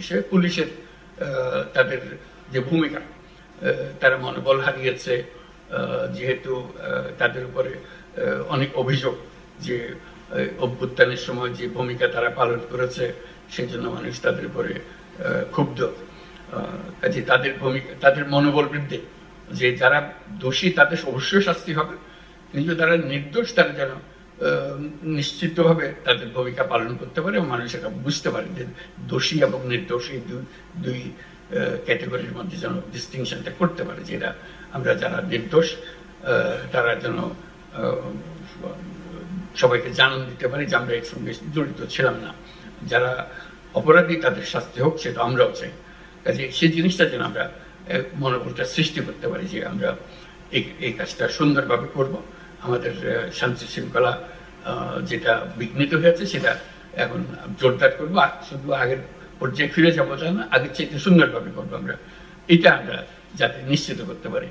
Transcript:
বিষয়ে পুলিশের তাদের যে ভূমিকা, তারা মনোবল হারিয়েছে, যেহেতু তাদের উপরে অনেক অভিযোগ যে অভ্যুত্থানের সময় যে ভূমিকা তারা পালন করেছে সেই জন্য মানুষ তাদের উপরে ক্ষুব্ধ। কাজে তাদের ভূমিকা, তাদের মনোবল বৃদ্ধি, যে যারা দোষী তাদের অবশ্যই শাস্তি হবে, কিন্তু তারা নির্দোষ, তারা যেন নিশ্চিতভাবে তাদের ভূমিকা পালন করতে পারে এবং মানুষ এটা বুঝতে পারে যে দোষী এবং নির্দোষ এই দুই ক্যাটাগরির মধ্যে যেন ডিস্টিংশনটা করতে পারে, যেটা আমরা যারা নির্দোষ তারা যেন সবাইকে জানান দিতে পারি যে আমরা এর সঙ্গে জড়িত ছিলাম না, যারা অপরাধী তাদের শাস্তি হোক সেটা আমরাও চাই। কাজে সেই জিনিসটা যেন আমরা মনোবলটা সৃষ্টি করতে পারি যে আমরা এই কাজটা সুন্দরভাবে করব। আমাদের শান্তি শৃঙ্খলা যেটা বিঘ্নিত হয়েছে সেটা এখন জোরদার করবো, শুধু আগের পর্যায়ে ফিরে যাবো তা না, আগের চাইতে সুন্দরভাবে করবো আমরা, এটা আমরা যাতে নিশ্চিত করতে পারি।